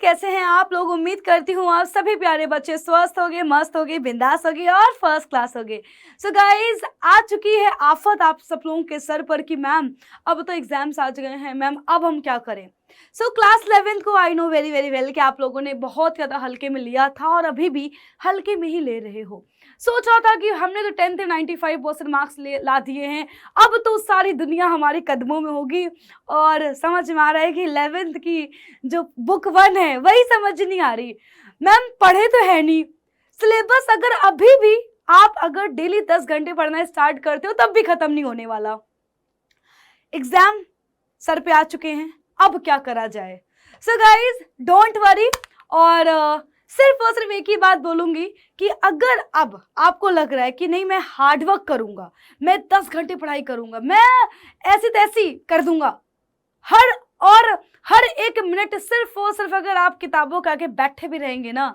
कैसे हैं आप लोग। उम्मीद करती हूँ आप सभी प्यारे बच्चे स्वस्थ होंगे, मस्त होंगे, बिंदास होंगे और फर्स्ट क्लास होंगे। सो गाइज, आ चुकी है आफत आप सब लोगों के सर पर कि मैम अब तो एग्जाम्स आ गए हैं, मैम अब हम क्या करें। सो क्लास 11th को I know very very well कि आप लोगों ने बहुत ज़्यादा हल्के में लिया था और अभी भी हल्के में ही ले रहे हो। सोच रहा था कि हमने तो 10th में 95% मार्क्स ला दिए हैं, अब तो सारी दुनिया हमारे कदमों में होगी। और समझ में आ रहा है कि 11th की जो बुक 1 है वही समझ नहीं आ रही। मैम पढ़े तो है नहीं, सिलेबस अगर अभी भी आप अगर डेली 10 घंटे पढ़ना स्टार्ट करते हो तब भी खत्म नहीं होने वाला। एग्जाम सर पे आ चुके हैं, अब क्या करा जाए। सो गाइज डोंट वरी, और सिर्फ एक ही बात बोलूंगी कि अगर अब आपको लग रहा है कि नहीं मैं हार्डवर्क करूंगा, मैं 10 घंटे पढ़ाई करूंगा, मैं ऐसी तैसी कर दूंगा, हर एक मिनट सिर्फ और सिर्फ अगर आप किताबों के आगे बैठे भी रहेंगे ना,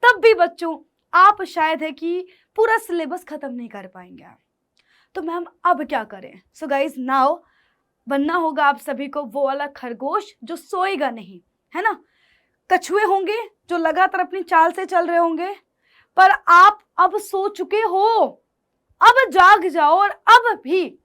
तब भी बच्चों आप शायद है कि पूरा सिलेबस खत्म नहीं कर पाएंगे। तो मैम अब क्या करें। सो गाइज नाउ बनना होगा आप सभी को वो वाला खरगोश जो सोएगा नहीं, है ना। कछुए होंगे जो लगातार अपनी चाल से चल रहे होंगे, पर आप अब सो चुके हो, अब जाग जाओ और अब भी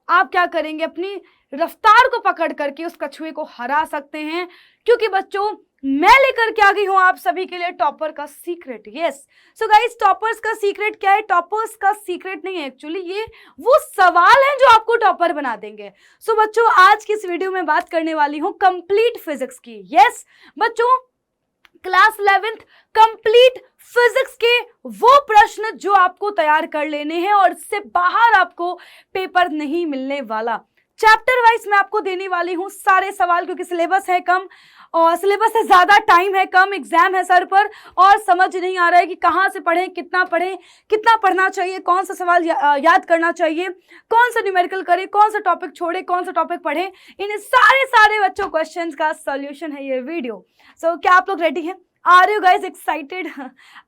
आप क्या करेंगे, अपनी रफ्तार को पकड़ करके उस कछुए को हरा सकते हैं। क्योंकि बच्चों मैं लेकर के आ गई हूं आप सभी के लिए टॉपर का secret. Yes, so guys toppers का सीक्रेट क्या है। टॉपर्स का सीक्रेट नहीं है एक्चुअली, ये वो सवाल हैं जो आपको टॉपर बना देंगे। सो बच्चों आज की इस वीडियो में बात करने वाली हूं कंप्लीट फिजिक्स की। यस बच्चों, क्लास 11th कंप्लीट फिजिक्स के वो प्रश्न जो आपको तैयार कर लेने हैं और इससे बाहर आपको पेपर नहीं मिलने वाला। चैप्टर वाइज मैं आपको देने वाली हूं सारे सवाल, क्योंकि सिलेबस है कम और सिलेबस से ज्यादा टाइम है कम, एग्जाम है सर पर और समझ नहीं आ रहा है कि कहां से पढ़ें, कितना पढ़ना चाहिए, कौन सा सवाल याद करना चाहिए, कौन सा न्यूमेरिकल करें, कौन सा टॉपिक छोड़े, कौन सा टॉपिक पढ़ें। इन सारे बच्चों क्वेश्चंस का सॉल्यूशन है ये वीडियो। सो क्या आप लोग रेडी हैं? Are you guys excited?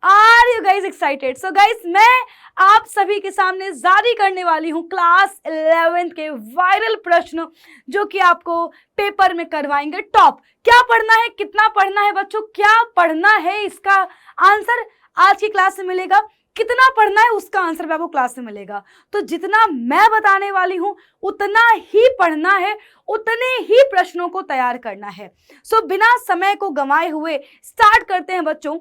Are you guys excited? So guys मैं आप सभी के सामने जारी करने वाली हूं क्लास 11th के वायरल प्रश्न जो कि आपको पेपर में करवाएंगे टॉप। क्या पढ़ना है, कितना पढ़ना है बच्चों, क्या पढ़ना है, इसका आंसर आज की क्लास में मिलेगा। कितना पढ़ना है उसका आंसर भी आपको क्लास में मिलेगा। तो जितना मैं बताने वाली हूं उतना ही पढ़ना है, उतने ही प्रश्नों को तैयार करना है। सो बिना समय को गंवाए हुए स्टार्ट करते हैं बच्चों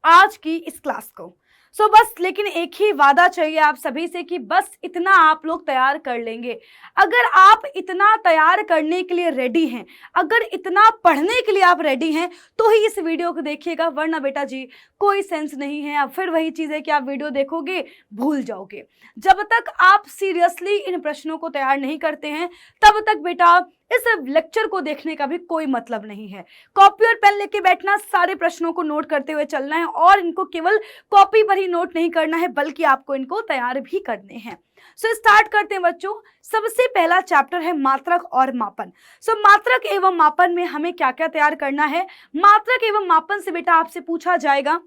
आज की इस क्लास को। सो बस लेकिन एक ही वादा चाहिए आप सभी से कि बस इतना आप लोग तैयार कर लेंगे। अगर आप इतना तैयार करने के लिए रेडी हैं, अगर इतना पढ़ने के लिए आप रेडी हैं तो ही इस वीडियो को देखिएगा, वरना बेटा जी कोई सेंस नहीं है। अब फिर वही चीज़ है कि आप वीडियो देखोगे भूल जाओगे। जब तक आप सीरियसली इन प्रश्नों को तैयार नहीं करते हैं तब तक बेटा इस लेक्चर को देखने का भी कोई मतलब नहीं है। कॉपी और पेन लेके बैठना, सारे प्रश्नों को नोट करते हुए चलना है और इनको केवल कॉपी पर ही नोट नहीं करना है बल्कि आपको इनको तैयार भी करने हैं। सो स्टार्ट करते हैं बच्चों। सबसे पहला चैप्टर है मात्रक और मापन। सो मात्रक एवं मापन में हमें क्या क्या तैयार करना है। मात्रक एवं मापन से बेटा आपसे पूछा जाएगा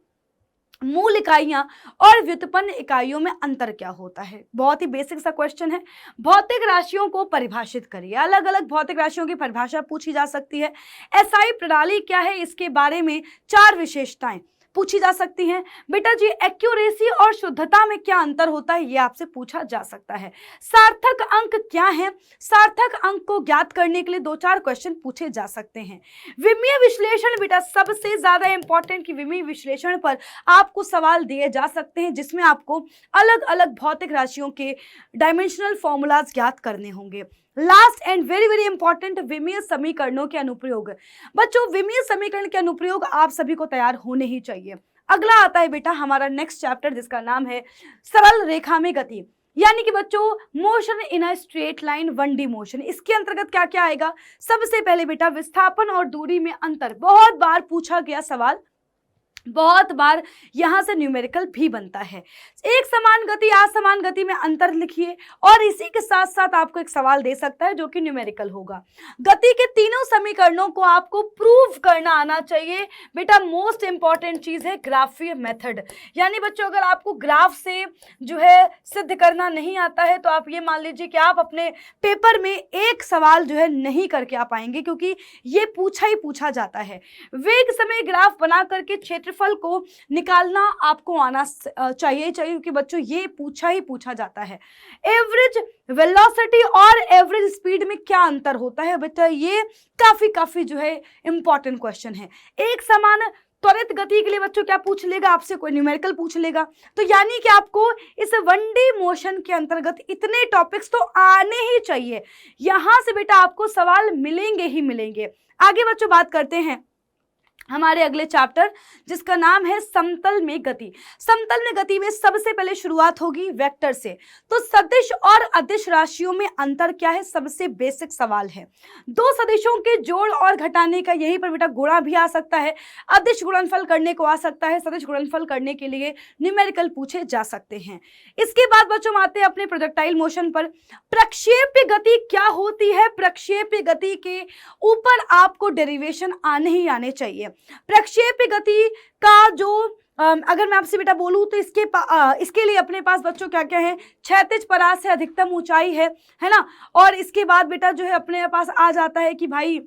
मूल इकाइयां और व्युत्पन्न इकाइयों में अंतर क्या होता है। बहुत ही बेसिक सा क्वेश्चन है। भौतिक राशियों को परिभाषित करिए। अलग अलग भौतिक राशियों की परिभाषा पूछी जा सकती है। एसआई प्रणाली क्या है, इसके बारे में 4 विशेषताएं पूछी जा सकती हैं। बेटा जी एक्यूरेसी और शुद्धता में क्या अंतर होता है, ये आपसे पूछा जा सकता है। सार्थक अंक क्या है, सार्थक अंक को ज्ञात करने के लिए 2-4 क्वेश्चन पूछे जा सकते हैं। विमीय विश्लेषण बेटा सबसे ज्यादा इंपॉर्टेंट कि विमीय विश्लेषण पर आपको सवाल दिए जा सकते हैं जिसमें आपको अलग अलग भौतिक राशियों के डायमेंशनल फॉर्मूलाज ज्ञात करने होंगे। Last and very very important विमीय समीकरणों के अनुप्रयोग। बच्चों विमीय समीकरण के अनुप्रयोग आप सभी को तैयार होने ही चाहिए। अगला आता है बेटा हमारा नेक्स्ट चैप्टर जिसका नाम है सरल रेखा में गति, यानी कि बच्चों motion in a straight line 1D motion. इसके अंतर्गत क्या क्या आएगा। सबसे पहले बेटा विस्थापन और दूरी में अंतर, बहुत बार पूछा गया सवाल। बहुत बार यहां से न्यूमेरिकल भी बनता है। एक समान गति असमान गति में अंतर लिखिए और इसी के साथ साथ आपको एक सवाल दे सकता है जो कि न्यूमेरिकल होगा। गति के तीनों समीकरणों को आपको प्रूव करना आना चाहिए। बेटा मोस्ट इंपॉर्टेंट चीज है ग्राफीय मेथड, यानी बच्चों अगर आपको ग्राफ से जो है सिद्ध करना नहीं आता है तो आप ये मान लीजिए कि आप अपने पेपर में एक सवाल जो है नहीं करके आ पाएंगे, क्योंकि ये पूछा ही पूछा जाता है। वेग समय ग्राफ बना करके क्षेत्रफल को निकालना आपको आना चाहिए क्योंकि बच्चों ये पूछा ही पूछा जाता है। एवरेज वेलोसिटी और एवरेज स्पीड में क्या अंतर होता है बेटा, ये काफी जो है इंपॉर्टेंट क्वेश्चन है। एक समान त्वरित गति के लिए बच्चों क्या पूछ लेगा आपसे, कोई न्यूमेरिकल पूछ लेगा। तो यानी कि आपको इस 1D मोशन के अंतर्गत इतने टॉपिक्स तो आने ही चाहिए। यहां से बेटा आपको सवाल मिलेंगे ही मिलेंगे। आगे बच्चों बात करते हैं हमारे अगले चैप्टर जिसका नाम है समतल में गति। समतल में गति में सबसे पहले शुरुआत होगी वेक्टर से। तो सदिश और अदिश राशियों में अंतर क्या है, सबसे बेसिक सवाल है। दो सदिशों के जोड़ और घटाने का, यहीं पर बेटा गुणा भी आ सकता है, अदिश गुणनफल करने को आ सकता है, सदिश गुणनफल करने के लिए न्यूमेरिकल पूछे जा सकते हैं। इसके बाद बच्चों आते हैं अपने प्रोजेक्टाइल मोशन पर। प्रक्षेप्य गति क्या होती है, प्रक्षेप्य गति के ऊपर आपको डेरिवेशन आने ही आने चाहिए। प्रक्षेप्य गति का जो अगर मैं आपसे बेटा बोलूं तो इसके लिए अपने पास बच्चों क्या क्या है, क्षैतिज परास है, अधिकतम ऊंचाई है ना, और इसके बाद बेटा जो है अपने पास आ जाता है कि भाई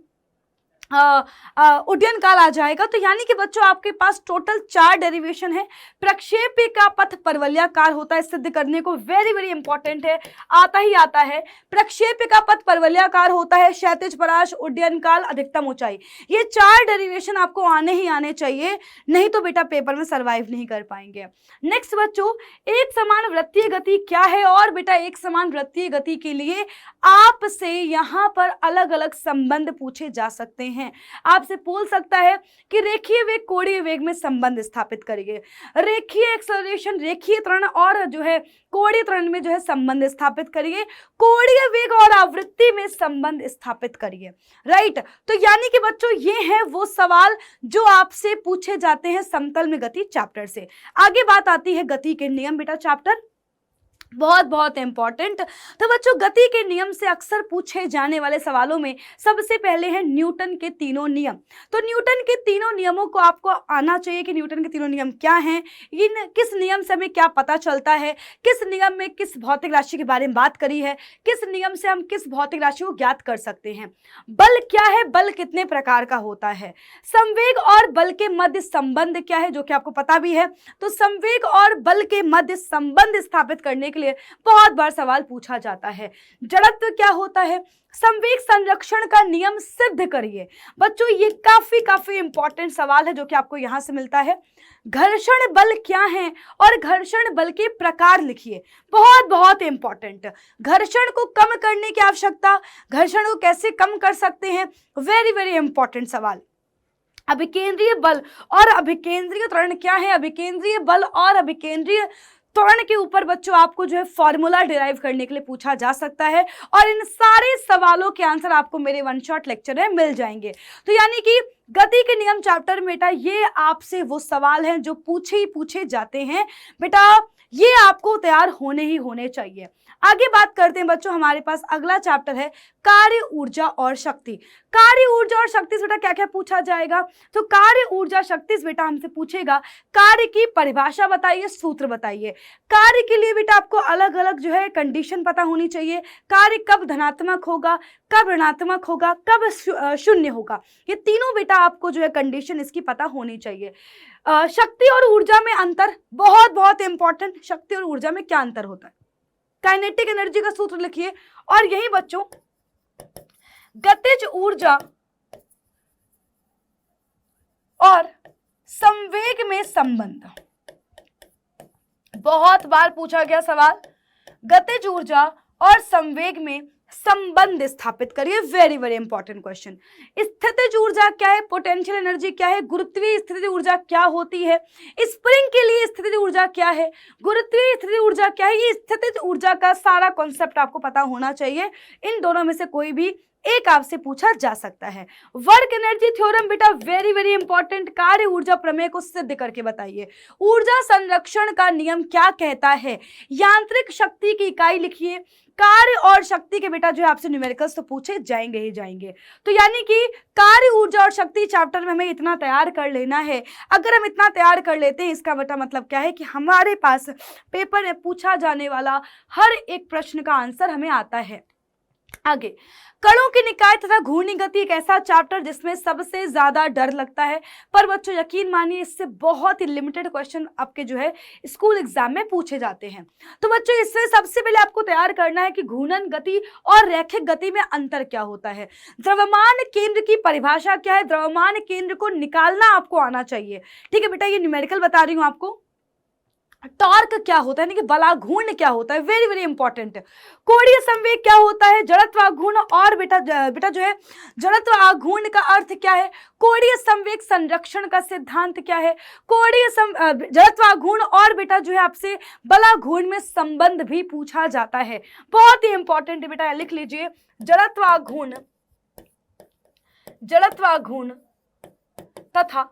उड्डयन काल आ जाएगा। तो यानी कि बच्चों आपके पास टोटल 4 डेरिवेशन है। प्रक्षेप्य का पथ परवलयाकार होता है, सिद्ध करने को वेरी इंपॉर्टेंट है, आता ही आता है। प्रक्षेप्य का पथ परवलयाकार होता है, क्षैतिज परास, उड्डयन काल, अधिकतम ऊंचाई, ये 4 डेरिवेशन आपको आने ही आने चाहिए, नहीं तो बेटा पेपर में सर्वाइव नहीं कर पाएंगे। नेक्स्ट बच्चों, एक समान वृत्तीय गति क्या है, और बेटा एक समान वृत्तीय गति के लिए आपसे यहां पर अलग अलग संबंध पूछे जा सकते हैं। आपसे पूछ सकता है कि रेखीय वेग कोणीय वेग में संबंध स्थापित करिए, रेखीय एक्सेलरेशन, रेखीय त्वरण और जो है कोणीय त्वरण में जो है संबंध स्थापित करिए, कोणीय वेग और आवृत्ति में संबंध स्थापित करिए। राइट, तो यानी कि बच्चों ये हैं वो सवाल जो आपसे पूछे जाते हैं समतल में गति चैप्टर से। आगे बात आती है गति के नियम बेटा चैप्टर, बहुत इंपॉर्टेंट। तो बच्चों गति के नियम से अक्सर पूछे जाने वाले सवालों में सबसे पहले है न्यूटन के तीनों नियम। तो न्यूटन के तीनों नियमों को आपको आना चाहिए कि न्यूटन के तीनों नियम क्या हैं, इन किस नियम से हमें क्या पता चलता है, किस नियम में किस भौतिक राशि के बारे में बात करी है, किस नियम से हम किस भौतिक राशि को ज्ञात कर सकते हैं। बल क्या है, बल कितने प्रकार का होता है, संवेग और बल के मध्य संबंध क्या है जो कि आपको पता भी है। तो संवेग और बल के मध्य संबंध स्थापित करने के लिए बहुत बार सवाल पूछा जाता है। जड़त्व क्या होता है, संवेग संरक्षण का नियम सिद्ध करिए। बच्चों ये काफी इंपॉर्टेंट सवाल है जो कि आपको यहां से मिलता है। घर्षण बल क्या है और घर्षण बल के प्रकार लिखिए, बहुत इंपॉर्टेंट। घर्षण को कम करने की आवश्यकता, घर्षण को कैसे कम कर सकते हैं, वेरी इंपॉर्टेंट सवाल। अभिकेंद्रीय बल और अभिकेंद्रीय त्वरण क्या है, अभिकेंद्रीय बल और अभिकेंद्रीय त्वरण के ऊपर बच्चों आपको जो है फॉर्मूला डिराइव करने के लिए पूछा जा सकता है, और इन सारे सवालों के आंसर आपको मेरे 1 शॉट लेक्चर में मिल जाएंगे। तो यानी कि गति के नियम चैप्टर में बेटा ये आपसे वो सवाल हैं जो पूछे जाते हैं बेटा, ये आपको तैयार होने ही होने चाहिए। आगे बात करते हैं बच्चों, हमारे पास अगला चैप्टर है कार्य ऊर्जा और शक्ति। कार्य ऊर्जा और शक्ति से बेटा क्या क्या पूछा जाएगा, तो कार्य ऊर्जा शक्ति से बेटा हमसे पूछेगा कार्य की परिभाषा बताइए, सूत्र बताइए। कार्य के लिए बेटा आपको अलग अलग जो है कंडीशन पता होनी चाहिए, कार्य कब धनात्मक होगा, कब ऋणात्मक होगा, कब शून्य होगा, ये तीनों बेटा आपको जो है कंडीशन इसकी पता होनी चाहिए। शक्ति और ऊर्जा में अंतर बहुत इंपॉर्टेंट, शक्ति और ऊर्जा में क्या अंतर होता है, काइनेटिक एनर्जी का सूत्र लिखिए। और यही बच्चों गतिज ऊर्जा और संवेग में संबंध, बहुत बार पूछा गया सवाल, गतिज ऊर्जा और संवेग में संबंध स्थापित करिए, वेरी इंपॉर्टेंट क्वेश्चन। स्थितिज ऊर्जा क्या है, पोटेंशियल एनर्जी क्या है, गुरुत्वीय स्थितिज ऊर्जा क्या होती है, स्प्रिंग के लिए स्थितिज ऊर्जा क्या है, गुरुत्वीय स्थितिज ऊर्जा क्या है, ये स्थितिज ऊर्जा का सारा कॉन्सेप्ट आपको पता होना चाहिए। इन दोनों में से कोई भी एक आपसे पूछा जा सकता है। वर्क एनर्जी थ्योरम बेटा वेरी वेरी इंपॉर्टेंट, कार्य ऊर्जा प्रमेय को सिद्ध करके बताइए। ऊर्जा संरक्षण का नियम क्या कहता है? यांत्रिक शक्ति की इकाई लिखिए। कार्य और शक्ति के बेटा जो है आपसे न्यूमेरिकल्स तो पूछे जाएंगे ही जाएंगे। तो यानी कि कार्य ऊर्जा और शक्ति चैप्टर में हमें इतना तैयार कर लेना है। अगर हम इतना तैयार कर लेते हैं, इसका बेटा मतलब क्या है कि हमारे पास पेपर में पूछा जाने वाला हर एक प्रश्न का आंसर हमें आता है। आगे, कणों की निकाय तथा घूर्णी गति एक ऐसा चैप्टर जिसमें सबसे ज्यादा डर लगता है, पर बच्चों यकीन मानिए इससे बहुत ही लिमिटेड क्वेश्चन आपके जो है स्कूल एग्जाम में पूछे जाते हैं। तो बच्चों इसमें सबसे पहले आपको तैयार करना है कि घूर्णन गति और रैखिक गति में अंतर क्या होता है, द्रव्यमान केंद्र की परिभाषा क्या है, द्रव्यमान केंद्र को निकालना आपको आना चाहिए। ठीक है बेटा, ये न्यूमेरिकल बता रही हूँ आपको। टॉर्क क्या होता है, यानी कि बलाघूर्ण क्या होता है, वेरी वेरी इंपॉर्टेंट। कोणीय संवेग क्या होता है, जड़त्व आघूर्ण, और बेटा जो है जड़त्व आघूर्ण का अर्थ क्या है, कोणीय संवेग संरक्षण का सिद्धांत क्या है, जड़त्व आघूर्ण और बेटा जो है आपसे बलाघूर्ण में संबंध भी पूछा जाता है। बहुत ही इंपॉर्टेंट बेटा, लिख लीजिए जड़त्व आघूर्ण तथा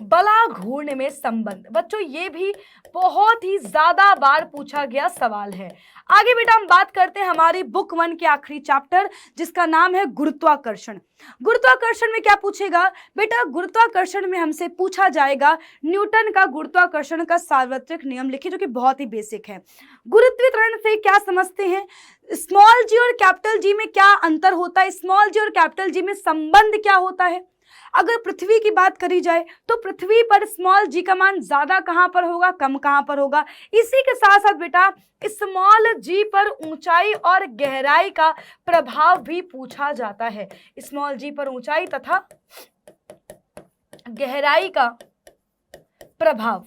बलाघूर्ण में संबंध। बच्चों ये भी बहुत ही ज्यादा बार पूछा गया सवाल है। आगे बेटा हम बात करते हैं हमारी बुक 1 के आखिरी चैप्टर जिसका नाम है गुरुत्वाकर्षण। गुरुत्वाकर्षण में क्या पूछेगा बेटा, गुरुत्वाकर्षण में हमसे पूछा जाएगा न्यूटन का गुरुत्वाकर्षण का सार्वत्रिक नियम लिखिए, जो कि बहुत ही बेसिक है। गुरुत्वीकरण से क्या समझते हैं, स्मॉल जी और कैपिटल जी में क्या अंतर होता है, स्मॉल जी और कैपिटल जी में संबंध क्या होता है। अगर पृथ्वी की बात करी जाए तो पृथ्वी पर स्मॉल जी का मान ज्यादा कहां पर होगा, कम कहां पर होगा। इसी के साथ साथ बेटा स्मॉल जी पर ऊंचाई और गहराई का प्रभाव भी पूछा जाता है। स्मॉल जी पर ऊंचाई तथा गहराई का प्रभाव,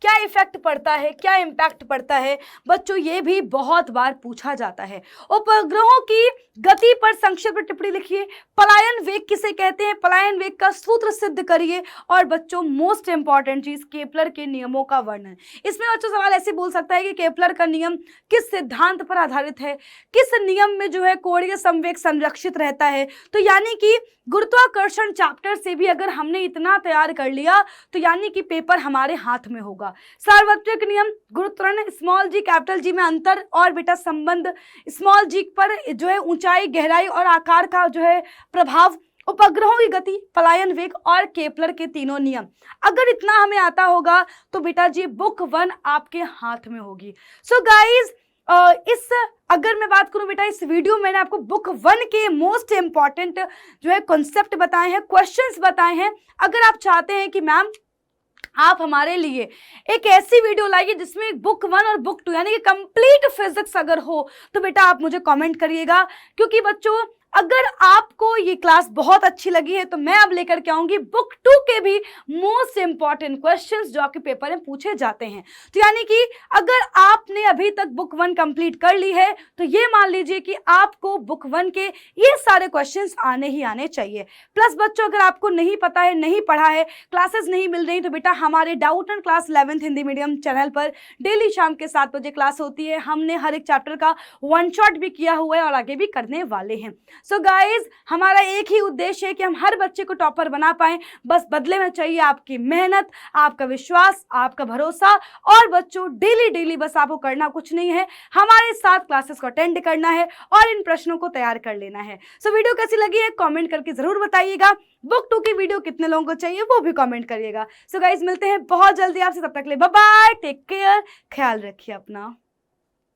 क्या इफेक्ट पड़ता है, क्या इंपैक्ट पड़ता है बच्चों, ये भी बहुत बार पूछा जाता है। उपग्रहों की गति पर संक्षिप्त टिप्पणी लिखिए। पलायन वेग किसे कहते हैं, पलायन वेग का सूत्र सिद्ध करिए। और बच्चों मोस्ट इंपॉर्टेंट चीज, केपलर के नियमों का वर्णन। इसमें बच्चों सवाल ऐसे बोल सकता है कि केपलर का नियम किस सिद्धांत पर आधारित है, किस नियम में जो है कोणीय संवेग संरक्षित रहता है। तो यानी कि गुरुत्वाकर्षण चैप्टर से भी अगर हमने इतना तैयार कर लिया तो यानी कि पेपर हमारे हाथ में होगा। सार्वत्रिक नियम, गुरुत्वाकर्षण, स्मॉल जी कैपिटल जी में अंतर और बेटा संबंध, स्मॉल जी पर जो है ऊंचाई, गहराई और आकार का जो है प्रभाव, उपग्रहों की गति, पलायन वेग और केपलर के तीनों नियम। अगर इतना हमें आता होगा तो बेटा जी बुक 1 आपके हाथ में होगी। सो गाइज अगर मैं बात करूं बेटा, इस वीडियो में मैंने आपको बुक 1 के मोस्ट इंपॉर्टेंट जो है कॉन्सेप्ट बताए हैं, क्वेश्चंस बताए हैं। अगर आप चाहते हैं कि मैम आप हमारे लिए एक ऐसी वीडियो लाइए जिसमें बुक 1 और बुक 2 यानी कि कंप्लीट फिजिक्स अगर हो तो बेटा आप मुझे कमेंट करिएगा। क्योंकि बच्चों अगर आपको ये क्लास बहुत अच्छी लगी है तो मैं अब लेकर के आऊंगी बुक 2 के भी मोस्ट इंपॉर्टेंट क्वेश्चंस जो आपके पेपर में पूछे जाते हैं। तो यानी कि अगर आपने अभी तक बुक 1 कंप्लीट कर ली है तो ये मान लीजिए कि आपको बुक 1 के ये सारे क्वेश्चंस आने ही आने चाहिए। प्लस बच्चों अगर आपको नहीं पता है, नहीं पढ़ा है, क्लासेस नहीं मिल रही, तो बेटा हमारे doubt and class 11th Hindi medium channel पर डेली शाम के 7 बजे क्लास होती है। हमने हर एक चैप्टर का 1 शॉट भी किया हुआ है और आगे भी करने वाले हैं। सो गाइज हमारा एक ही उद्देश्य है कि हम हर बच्चे को टॉपर बना पाएं। बस बदले में चाहिए आपकी मेहनत, आपका विश्वास, आपका भरोसा। और बच्चों डेली बस आपको करना कुछ नहीं है, हमारे साथ क्लासेस को अटेंड करना है और इन प्रश्नों को तैयार कर लेना है। सो वीडियो कैसी लगी है कमेंट करके जरूर बताइएगा। बुक 2 की वीडियो कितने लोगों को चाहिए वो भी कमेंट करिएगा। सो गाइज मिलते हैं बहुत जल्दी आपसे, तब तक के लिए बाय बाय, टेक केयर, ख्याल रखिए अपना।